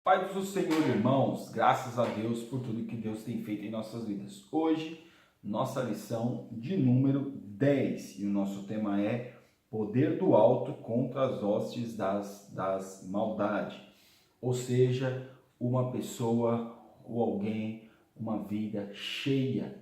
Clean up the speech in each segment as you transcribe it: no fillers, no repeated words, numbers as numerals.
Pai do Senhor, irmãos, graças a Deus por tudo que Deus tem feito em nossas vidas. Hoje, nossa lição de número 10 e o nosso tema é Poder do Alto contra as hostes das maldades. Ou seja, uma pessoa ou alguém, uma vida cheia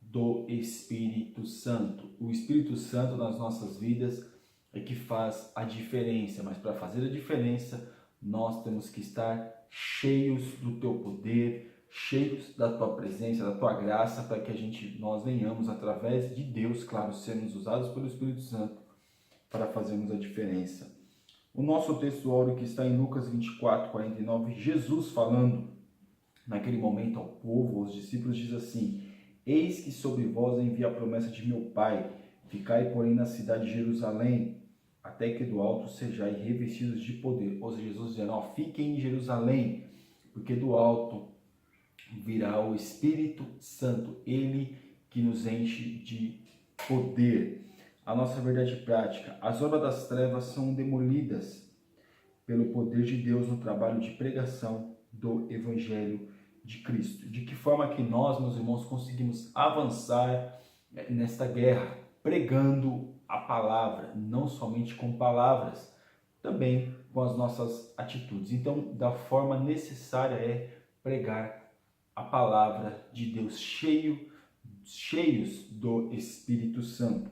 do Espírito Santo. O Espírito Santo nas nossas vidas é que faz a diferença, mas para fazer a diferença, nós temos que estar cheios do teu poder, cheios da tua presença, da tua graça, para que nós venhamos, através de Deus, claro, sermos usados pelo Espírito Santo para fazermos a diferença. O nosso texto áureo que está em Lucas 24, 49, Jesus falando naquele momento ao povo, aos discípulos, diz assim: Eis que sobre vós envia a promessa de meu Pai, ficai, porém, na cidade de Jerusalém, até que do alto sejais revestidos de poder. Ou seja, Jesus dizendo, fiquem em Jerusalém, porque do alto virá o Espírito Santo, Ele que nos enche de poder. A nossa verdade prática: as obras das trevas são demolidas pelo poder de Deus no trabalho de pregação do Evangelho de Cristo. De que forma que nós, meus irmãos, conseguimos avançar nesta guerra? Pregando a palavra, não somente com palavras, também com as nossas atitudes. Então, da forma necessária é pregar a palavra de Deus, cheios do Espírito Santo.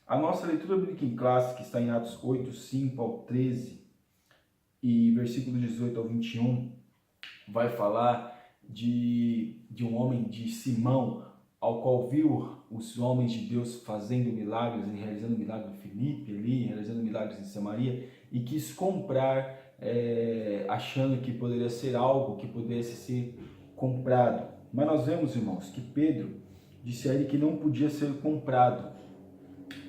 A nossa leitura bíblica em classe, que está em Atos 8, 5 ao 13 e versículo 18 ao 21, vai falar de um homem, de Simão, ao qual viu os homens de Deus fazendo milagres, realizando milagres em Filipe, realizando milagres em Samaria, e quis comprar, achando que poderia ser algo que pudesse ser comprado. Mas nós vemos, irmãos, que Pedro disse a ele que não podia ser comprado.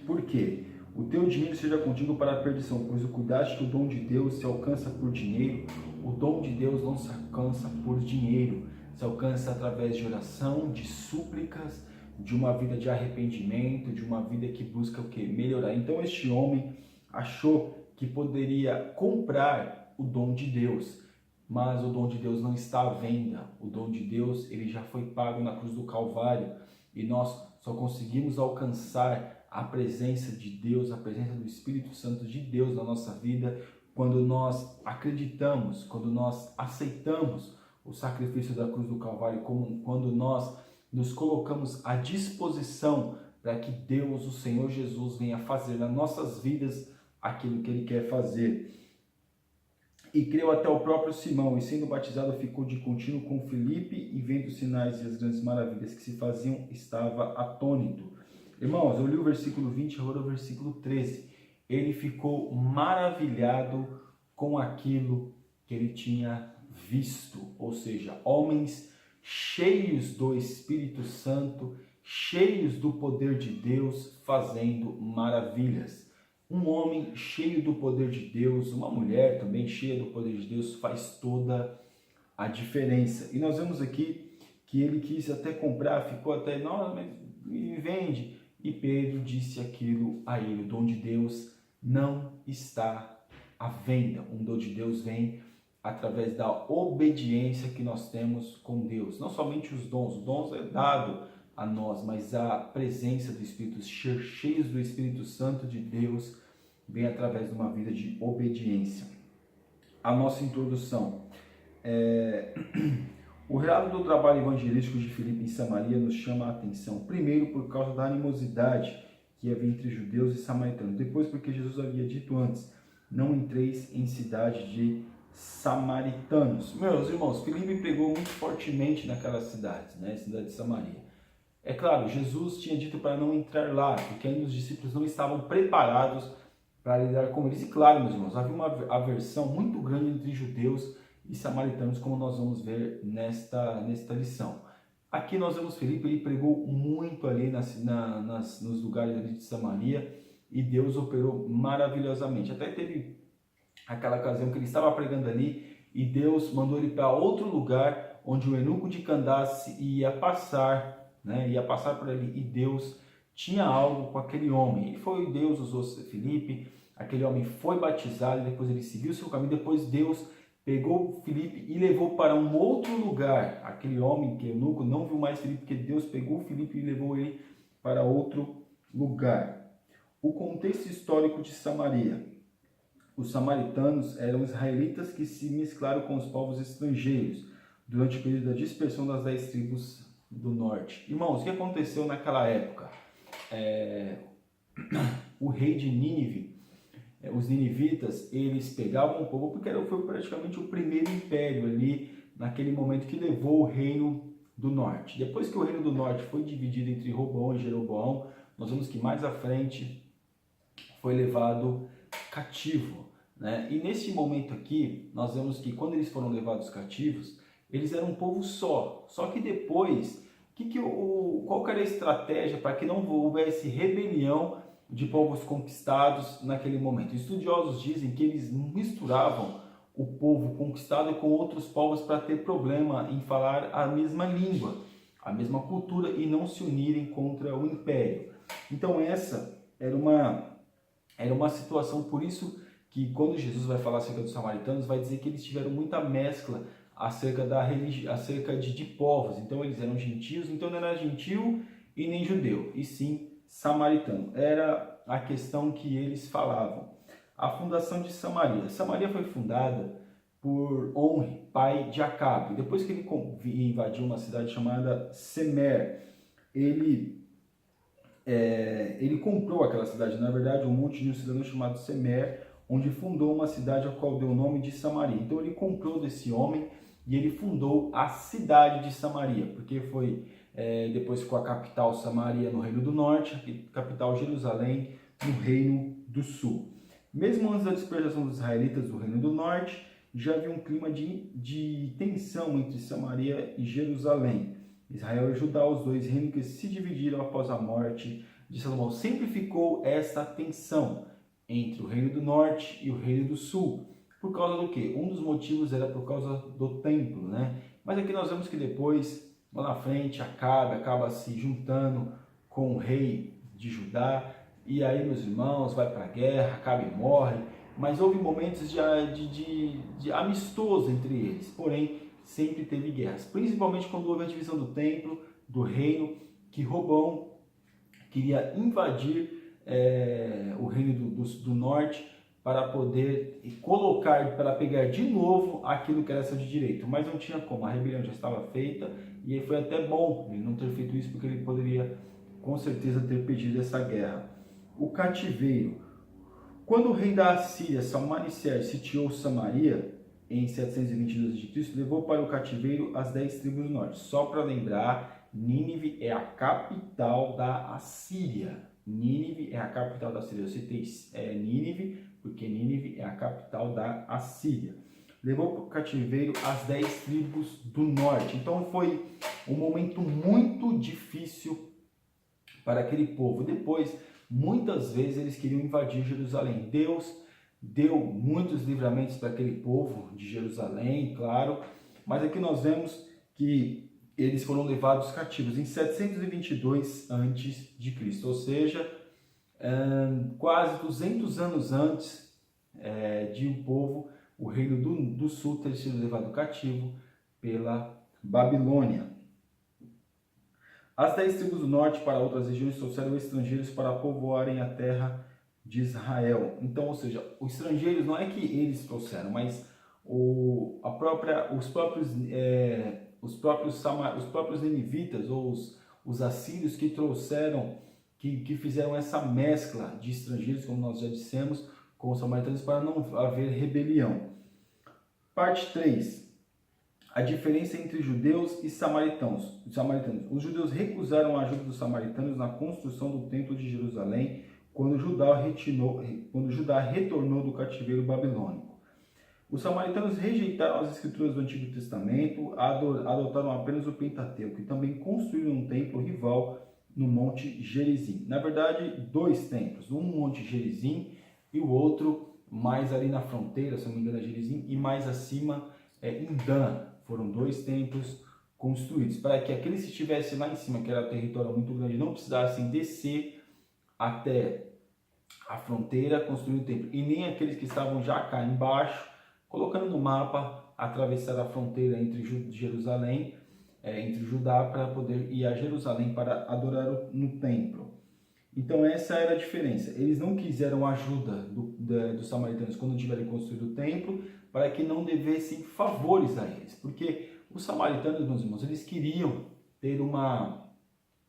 Por quê? O teu dinheiro seja contigo para a perdição, pois o cuidaste que o dom de Deus se alcança por dinheiro. O dom de Deus não se alcança por dinheiro, se alcança através de oração, de súplicas, de uma vida de arrependimento, de uma vida que busca o quê? Melhorar. Então este homem achou que poderia comprar o dom de Deus, mas o dom de Deus não está à venda. O dom de Deus, ele já foi pago na cruz do Calvário, e nós só conseguimos alcançar a presença de Deus, a presença do Espírito Santo de Deus na nossa vida, quando nós acreditamos, quando nós aceitamos o sacrifício da cruz do Calvário, quando nós nos colocamos à disposição para que Deus, o Senhor Jesus, venha fazer nas nossas vidas aquilo que Ele quer fazer. E creu até o próprio Simão, e sendo batizado ficou de contínuo com Filipe, e vendo os sinais e as grandes maravilhas que se faziam, estava atônito. Irmãos, eu li o versículo 20, agora o versículo 13. Ele ficou maravilhado com aquilo que ele tinha visto, ou seja, homens cheios do Espírito Santo, cheios do poder de Deus, fazendo maravilhas. Um homem cheio do poder de Deus, uma mulher também cheia do poder de Deus, faz toda a diferença. E nós vemos aqui que ele quis até comprar, ficou até, não, me vende. E Pedro disse aquilo a ele: o dom de Deus não está à venda. O dom de Deus vem através da obediência que nós temos com Deus. Não somente os dons é dado a nós, mas a presença do Espírito, cheios do Espírito Santo de Deus, vem através de uma vida de obediência. A nossa introdução. O relato do trabalho evangelístico de Filipe em Samaria nos chama a atenção. Primeiro, por causa da animosidade que havia entre judeus e samaritanos. Depois, porque Jesus havia dito antes: não entreis em cidade de samaritanos. Meus irmãos, Filipe pregou muito fortemente naquelas cidades, cidade de Samaria. É claro, Jesus tinha dito para não entrar lá, porque ainda os discípulos não estavam preparados para lidar com eles. E claro, meus irmãos, havia uma aversão muito grande entre judeus e samaritanos, como nós vamos ver nesta lição. Aqui nós vemos Filipe, ele pregou muito ali nos lugares ali de Samaria, e Deus operou maravilhosamente. Até teve aquela ocasião que ele estava pregando ali e Deus mandou ele para outro lugar onde o eunuco de Candace ia passar por ali, e Deus tinha algo com aquele homem. E foi Deus usou Filipe, aquele homem foi batizado, e depois ele seguiu o seu caminho. Depois Deus pegou Filipe e levou para um outro lugar. Aquele homem, que eunuco, não viu mais Filipe, porque Deus pegou Filipe e levou ele para outro lugar. O contexto histórico de Samaria. Os samaritanos eram israelitas que se mesclaram com os povos estrangeiros durante o período da dispersão das 10 tribos do norte. Irmãos, o que aconteceu naquela época? O rei de Nínive, os ninivitas, eles pegavam o povo porque foi praticamente o primeiro império ali, naquele momento que levou o reino do norte. Depois que o reino do norte foi dividido entre Roboão e Jeroboão, nós vemos que mais à frente foi levado cativo, né? E nesse momento aqui, nós vemos que quando eles foram levados cativos, eles eram um povo só que depois, qual que era a estratégia para que não houvesse rebelião de povos conquistados naquele momento? Estudiosos dizem que eles misturavam o povo conquistado com outros povos para ter problema em falar a mesma língua, a mesma cultura e não se unirem contra o império. Então essa era uma situação, por isso que quando Jesus vai falar acerca dos samaritanos, vai dizer que eles tiveram muita mescla acerca de povos. Então eles eram gentios, então não era gentil e nem judeu, e sim samaritano. Era a questão que eles falavam. A fundação de Samaria. Samaria foi fundada por Onri, pai de Acabe. Depois que ele invadiu uma cidade chamada Semer, ele comprou aquela cidade, na verdade, um monte de um cidadão chamado Semer, onde fundou uma cidade a qual deu o nome de Samaria. Então ele comprou desse homem e ele fundou a cidade de Samaria, porque foi depois ficou a capital Samaria no Reino do Norte, a capital Jerusalém no Reino do Sul. Mesmo antes da dispersação dos israelitas do Reino do Norte, já havia um clima de tensão entre Samaria e Jerusalém. Israel e Judá, os dois reinos que se dividiram após a morte de Salomão. Sempre ficou essa tensão entre o Reino do Norte e o Reino do Sul. Por causa do quê? Um dos motivos era por causa do templo, né? Mas aqui nós vemos que depois, lá na frente, Acabe acaba se juntando com o rei de Judá, e aí, meus irmãos, vai para a guerra, Acabe morre, mas houve momentos de amistoso entre eles, porém, sempre teve guerras, principalmente quando houve a divisão do templo, do reino, que Roboão queria invadir o reino do norte para poder para pegar de novo aquilo que era seu de direito, mas não tinha como, a rebelião já estava feita, e aí foi até bom ele não ter feito isso, porque ele poderia com certeza ter pedido essa guerra. O cativeiro. Quando o rei da Assíria, Salmanaser, sitiou Samaria em 722 a.C., levou para o cativeiro as 10 tribos do norte. Só para lembrar, Nínive é a capital da Assíria. Nínive é a capital da Assíria. Eu citei Nínive porque Nínive é a capital da Assíria. Levou para o cativeiro as 10 tribos do norte. Então foi um momento muito difícil para aquele povo. Depois, muitas vezes eles queriam invadir Jerusalém. Deus deu muitos livramentos para aquele povo de Jerusalém, claro, mas aqui nós vemos que eles foram levados cativos em 722 a.C., ou seja, quase 200 anos antes de o reino do sul ter sido levado cativo pela Babilônia. As 10 tribos do norte para outras regiões trouxeram estrangeiros para povoarem a terra de Israel. Então, ou seja, os estrangeiros não é que eles trouxeram, mas os próprios ninivitas ou os assírios que trouxeram, que fizeram essa mescla de estrangeiros, como nós já dissemos, com os samaritanos para não haver rebelião. Parte 3. A diferença entre judeus e samaritanos. Os judeus recusaram a ajuda dos samaritanos na construção do templo de Jerusalém quando Judá retornou do cativeiro babilônico. Os samaritanos rejeitaram as escrituras do Antigo Testamento, adotaram apenas o Pentateuco e também construíram um templo rival no Monte Gerizim. Na verdade, 2 templos, um no Monte Gerizim e o outro mais ali na fronteira, se não me engano, é Gerizim, e mais acima em Dan. Foram 2 templos construídos, para que aqueles que estivessem lá em cima, que era um território muito grande, não precisassem descer até a fronteira construir o templo, e nem aqueles que estavam já cá embaixo colocando no mapa atravessar a fronteira entre Jerusalém, entre Judá, para poder ir a Jerusalém para adorar no templo. Então essa era a diferença. Eles não quiseram ajuda dos samaritanos quando tiverem construído o templo, para que não devessem favores a eles. Porque os samaritanos, meus irmãos, eles queriam ter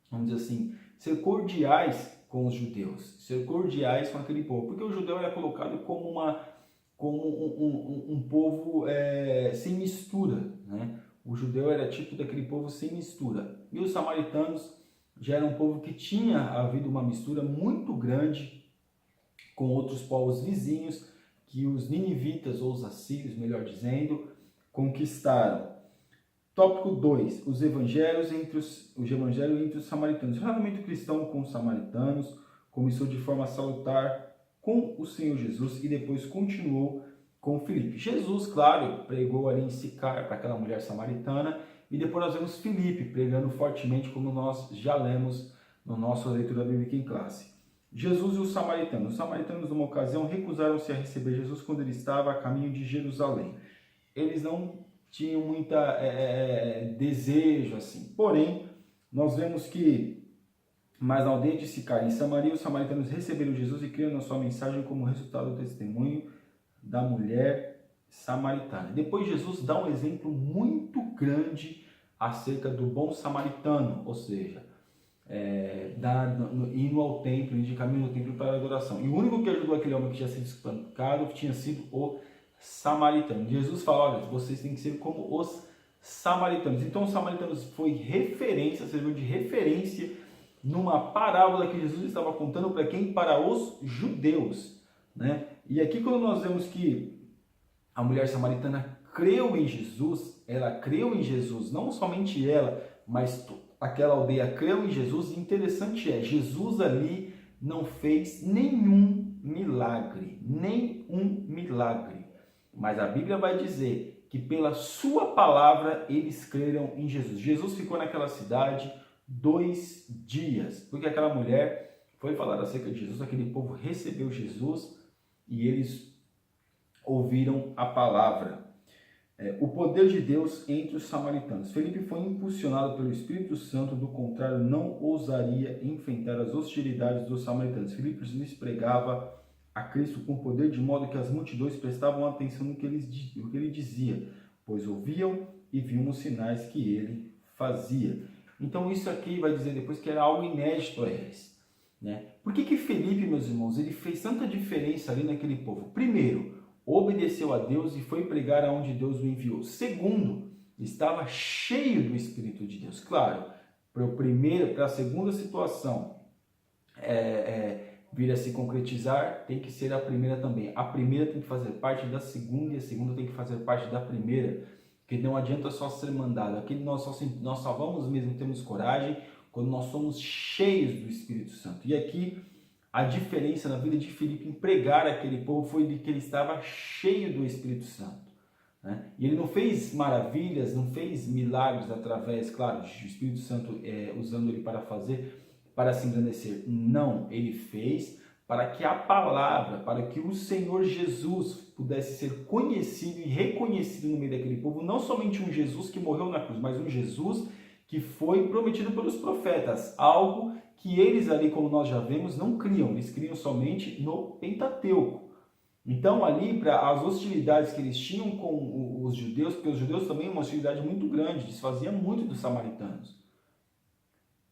vamos dizer assim, ser cordiais com os judeus, ser cordiais com aquele povo. Porque o judeu era colocado como um povo sem mistura, né? O judeu era tipo daquele povo sem mistura. E os samaritanos já era um povo que tinha havido uma mistura muito grande com outros povos vizinhos, que os ninivitas, ou os assírios, melhor dizendo, conquistaram. Tópico 2. Os evangelhos entre os samaritanos. O relacionamento cristão com os samaritanos começou de forma salutar com o Senhor Jesus e depois continuou com Filipe. Jesus, claro, pregou ali em Sicar para aquela mulher samaritana, e depois nós vemos Filipe pregando fortemente, como nós já lemos na nossa leitura bíblica em classe. Jesus e os samaritanos. Os samaritanos, numa ocasião, recusaram-se a receber Jesus quando ele estava a caminho de Jerusalém. Eles não tinham muita desejo assim. Porém, nós vemos que mas na aldeia de Sicar, em Samaria, os samaritanos receberam Jesus e creram na sua mensagem como resultado do testemunho da mulher samaritana. Depois Jesus dá um exemplo muito grande acerca do bom samaritano, ou seja, indo ao templo, indo de caminho ao templo para a adoração. E o único que ajudou aquele homem que tinha sido espancado tinha sido o samaritano. Jesus fala, olha, vocês têm que ser como os samaritanos. Então os samaritanos foi referência, serviu de referência numa parábola que Jesus estava contando para quem? Para os judeus, né? E aqui quando nós vemos que a mulher samaritana creu em Jesus, ela creu em Jesus, não somente ela, mas aquela aldeia creu em Jesus. E interessante Jesus ali não fez nenhum milagre, mas a Bíblia vai dizer que pela sua palavra eles creram em Jesus. Jesus ficou naquela cidade 2 dias, porque aquela mulher foi falar acerca de Jesus, aquele povo recebeu Jesus e eles ouviram a palavra. O poder de Deus entre os samaritanos. Felipe foi impulsionado pelo Espírito Santo, do contrário, não ousaria enfrentar as hostilidades dos samaritanos. Felipe lhes pregava a Cristo com poder, de modo que as multidões prestavam atenção no que ele dizia, pois ouviam e viam os sinais que ele fazia. Então isso aqui vai dizer depois que era algo inédito a eles, né? Por que Felipe, meus irmãos, ele fez tanta diferença ali naquele povo? Primeiro, obedeceu a Deus e foi pregar aonde Deus o enviou. Segundo, estava cheio do Espírito de Deus. Claro, para a segunda situação vir a se concretizar, tem que ser a primeira também. A primeira tem que fazer parte da segunda e a segunda tem que fazer parte da primeira. Porque não adianta só ser mandado. Aqui nós só vamos mesmo, temos coragem, quando nós somos cheios do Espírito Santo. E aqui a diferença na vida de Filipe em pregar aquele povo foi de que ele estava cheio do Espírito Santo, né? E ele não fez maravilhas, não fez milagres através, claro, do Espírito Santo usando ele para se engrandecer. Não, ele fez para que a palavra, para que o Senhor Jesus pudesse ser conhecido e reconhecido no meio daquele povo, não somente um Jesus que morreu na cruz, mas um Jesus que foi prometido pelos profetas, algo que eles ali, como nós já vemos, não criam, eles criam somente no Pentateuco. Então ali, para as hostilidades que eles tinham com os judeus, porque os judeus também uma hostilidade muito grande, desfazia muito dos samaritanos.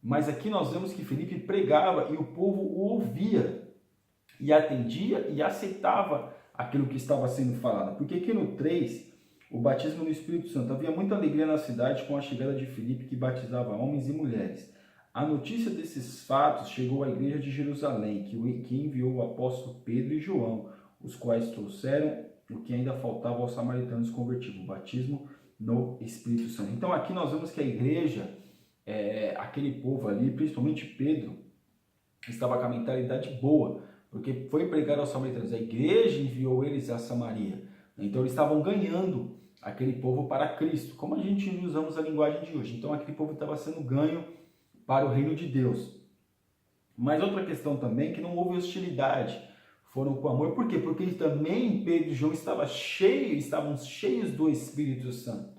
Mas aqui nós vemos que Filipe pregava e o povo o ouvia, e atendia e aceitava aquilo que estava sendo falado. Porque aqui no 3, o batismo no Espírito Santo. Havia muita alegria na cidade com a chegada de Filipe, que batizava homens e mulheres. A notícia desses fatos chegou à igreja de Jerusalém, que enviou o apóstolo Pedro e João, os quais trouxeram o que ainda faltava aos samaritanos convertidos, o batismo no Espírito Santo. Então aqui nós vemos que a igreja, aquele povo ali, principalmente Pedro, estava com a mentalidade boa, porque foi pregar aos samaritanos. A igreja enviou eles a Samaria. Então eles estavam ganhando aquele povo para Cristo, como a gente usamos a linguagem de hoje. Então aquele povo estava sendo ganho para o reino de Deus. Mas outra questão também, que não houve hostilidade. foram com amor. Por quê? Porque também Pedro e João estavam cheios do Espírito Santo.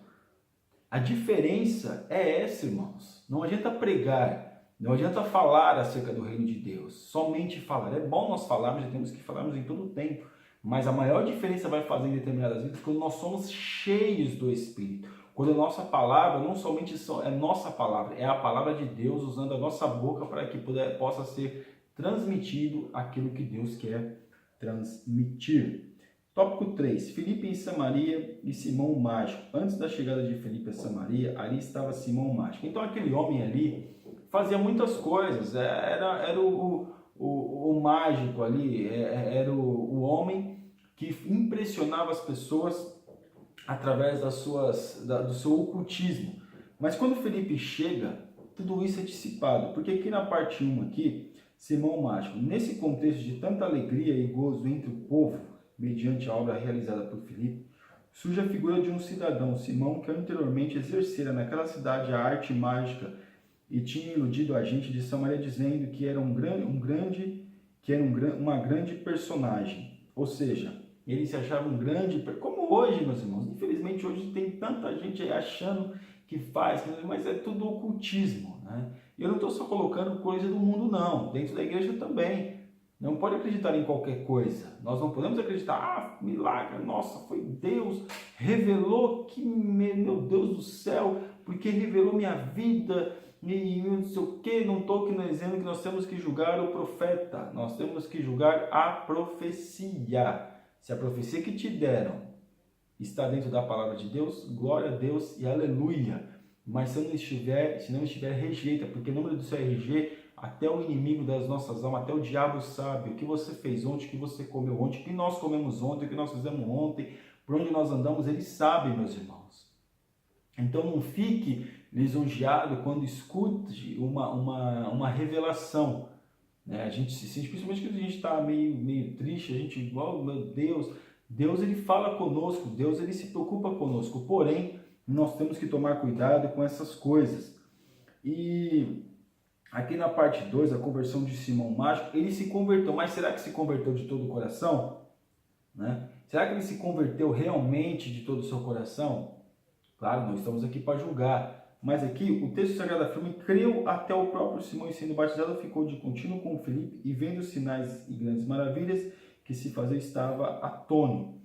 A diferença é essa, irmãos. Não adianta pregar, não adianta falar acerca do reino de Deus, somente falar. É bom nós falarmos, já temos que falarmos em todo o tempo, mas a maior diferença vai fazer em determinadas vidas quando nós somos cheios do Espírito. Quando a nossa palavra não somente é nossa palavra, é a palavra de Deus usando a nossa boca para que possa ser transmitido aquilo que Deus quer transmitir. Tópico 3. Filipe em Samaria e Simão o Mágico. Antes da chegada de Filipe a Samaria, ali estava Simão o Mágico. Então aquele homem ali fazia muitas coisas, era o mágico ali, era o homem que impressionava as pessoas através do seu ocultismo. Mas quando Filipe chega, tudo isso é dissipado, porque aqui na parte 1, aqui, Simão o Mágico, nesse contexto de tanta alegria e gozo entre o povo, mediante a obra realizada por Filipe, surge a figura de um cidadão, Simão, que anteriormente exercera naquela cidade a arte mágica e tinha iludido a gente de Samaria dizendo que era uma grande personagem. Ou seja, ele se achava um grande, como hoje, meus irmãos. Infelizmente hoje tem tanta gente aí achando que faz, mas é tudo ocultismo, né? E eu não estou só colocando coisa do mundo, não. Dentro da igreja também. Não pode acreditar em qualquer coisa. Nós não podemos acreditar, milagre, nossa, foi Deus, revelou que, meu Deus do céu, porque revelou minha vida, e não sei o que, não estou aqui dizendo que nós temos que julgar o profeta, nós temos que julgar a profecia. Se a profecia que te deram está dentro da palavra de Deus, glória a Deus e aleluia. Mas se não estiver, rejeita, porque o número do seu RG, até o inimigo das nossas almas, até o diabo sabe o que você fez ontem, o que você comeu ontem, o que nós comemos ontem, o que nós fizemos ontem, por onde nós andamos, ele sabe, meus irmãos. Então não fique lisonjeado quando escute uma revelação. Né? A gente se sente, principalmente quando a gente está meio triste, a gente, oh, meu Deus ele fala conosco, Deus ele se preocupa conosco, porém, nós temos que tomar cuidado com essas coisas. E aqui na parte 2, a conversão de Simão Mágico, ele se converteu, mas será que se converteu de todo o coração? Né? Será que ele se converteu realmente de todo o seu coração? Claro, nós estamos aqui para julgar, mas aqui o texto sagrado afirma que creu até o próprio Simão, e sendo batizado ficou de contínuo com Filipe, e vendo os sinais e grandes maravilhas que se fazia, estava atônito.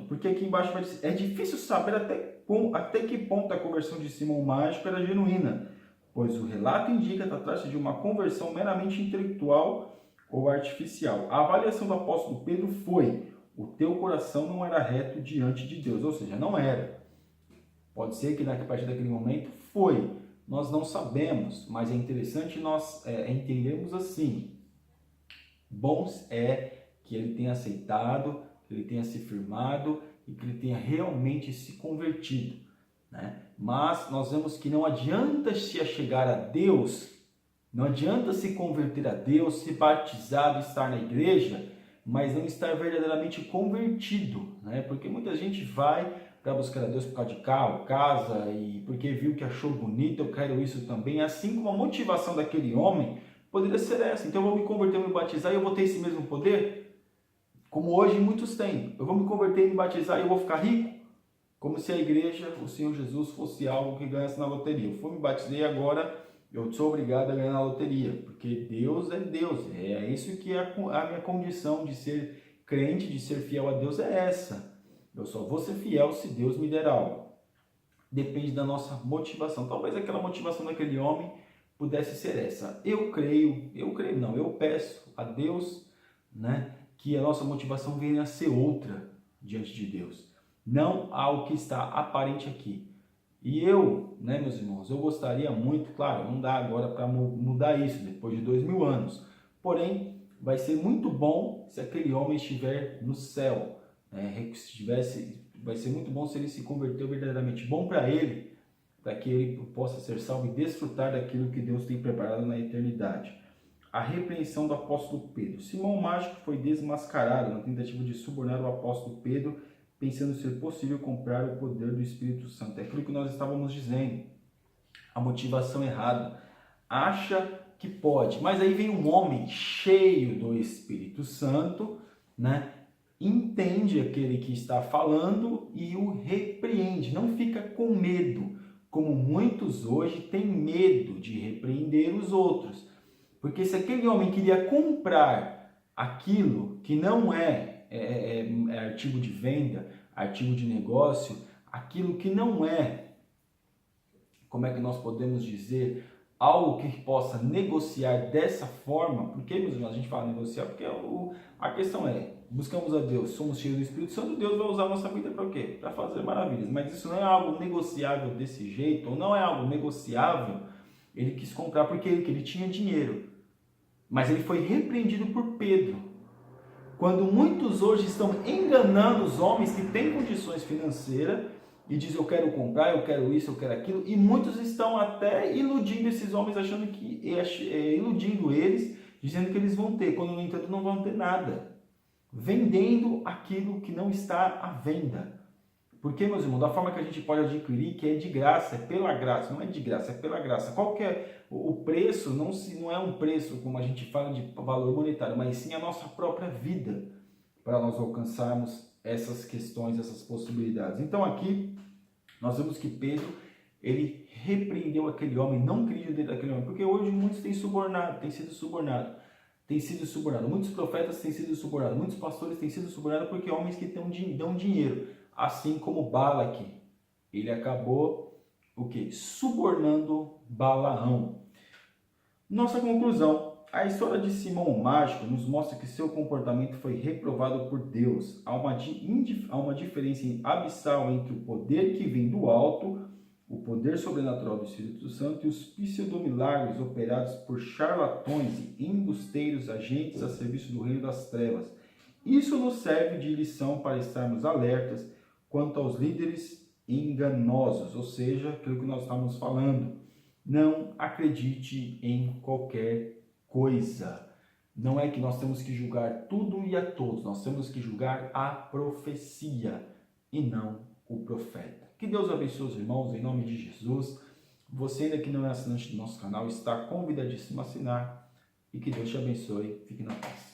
Porque aqui embaixo vai dizer, é difícil saber até que ponto a conversão de Simão Mágico era genuína, pois o relato indica tratar-se de uma conversão meramente intelectual ou artificial. A avaliação do apóstolo Pedro foi: o teu coração não era reto diante de Deus, ou seja, não era. Pode ser que a partir daquele momento foi, nós não sabemos, mas é interessante nós entendermos assim. Bom é que ele tenha aceitado, que ele tenha se firmado e que ele tenha realmente se convertido, né? Mas nós vemos que não adianta se achegar a Deus, não adianta se converter a Deus, se batizado, estar na igreja, mas não estar verdadeiramente convertido, né? Porque muita gente vai para buscar a Deus por causa de carro, casa, e porque viu que achou bonito, eu quero isso também, assim como a motivação daquele homem poderia ser essa. Então eu vou me converter, eu vou me batizar e eu vou ter esse mesmo poder? Como hoje muitos têm. Eu vou me converter e me batizar e eu vou ficar rico? Como se a igreja, o Senhor Jesus, fosse algo que ganhasse na loteria. Eu fui, me batizei, agora eu sou obrigado a ganhar na loteria. Porque Deus é Deus. É isso que a minha condição de ser crente, de ser fiel a Deus é essa. Eu só vou ser fiel se Deus me der algo. Depende da nossa motivação. Talvez aquela motivação daquele homem pudesse ser essa. Eu peço a Deus, né, que a nossa motivação venha a ser outra diante de Deus. Não ao que está aparente aqui. E eu, né, meus irmãos, eu gostaria muito, claro, não dá agora para mudar isso depois de 2000 anos. Porém, vai ser muito bom se aquele homem estiver no céu. Vai ser muito bom se ele se converteu verdadeiramente. Bom para ele, para que ele possa ser salvo e desfrutar daquilo que Deus tem preparado na eternidade. A repreensão do apóstolo Pedro. Simão Mágico foi desmascarado na tentativa de subornar o apóstolo Pedro, pensando ser possível comprar o poder do Espírito Santo. É aquilo que nós estávamos dizendo. A motivação errada. Acha que pode. Mas aí vem um homem cheio do Espírito Santo, né, entende aquele que está falando e o repreende, não fica com medo, como muitos hoje têm medo de repreender os outros. Porque se aquele homem queria comprar aquilo que não é artigo de venda, artigo de negócio, aquilo que não é, como é que nós podemos dizer, algo que possa negociar dessa forma, porque, meus irmãos, a gente fala negociar, porque a questão é, buscamos a Deus, somos cheios do Espírito Santo, Deus vai usar a nossa vida para o quê? Para fazer maravilhas, mas isso não é algo negociável desse jeito, ou não é algo negociável. Ele quis comprar porque ele tinha dinheiro, mas ele foi repreendido por Pedro. Quando muitos hoje estão enganando os homens que têm condições financeiras e dizem eu quero comprar, eu quero isso, eu quero aquilo, e muitos estão até iludindo esses homens, achando que iludindo eles, dizendo que eles vão ter, quando no entanto não vão ter nada, vendendo aquilo que não está à venda. Porque, meus irmãos, da forma que a gente pode adquirir, que é de graça, é pela graça, não é de graça, é pela graça. Qual que é o preço? Não é um preço, como a gente fala, de valor monetário, mas sim a nossa própria vida, para nós alcançarmos essas questões, essas possibilidades. Então aqui, nós vemos que Pedro, ele repreendeu aquele homem, não queria dentro daquele homem, porque hoje muitos têm sido subornados. Muitos profetas têm sido subornados, muitos pastores têm sido subornados porque homens que dão dinheiro. Assim como Balaque, ele acabou o quê? Subornando Balaão. Nossa conclusão, a história de Simão o Mágico nos mostra que seu comportamento foi reprovado por Deus. Há uma diferença abissal entre o poder que vem do alto, o poder sobrenatural do Espírito Santo e os pseudomilagres operados por charlatões e embusteiros agentes a serviço do reino das trevas. Isso nos serve de lição para estarmos alertas quanto aos líderes enganosos, ou seja, aquilo que nós estamos falando. Não acredite em qualquer coisa. Não é que nós temos que julgar tudo e a todos, nós temos que julgar a profecia e não o profeta. Que Deus abençoe os irmãos, em nome de Jesus. Você ainda que não é assinante do nosso canal, está convidadíssimo a assinar e que Deus te abençoe. Fique na paz.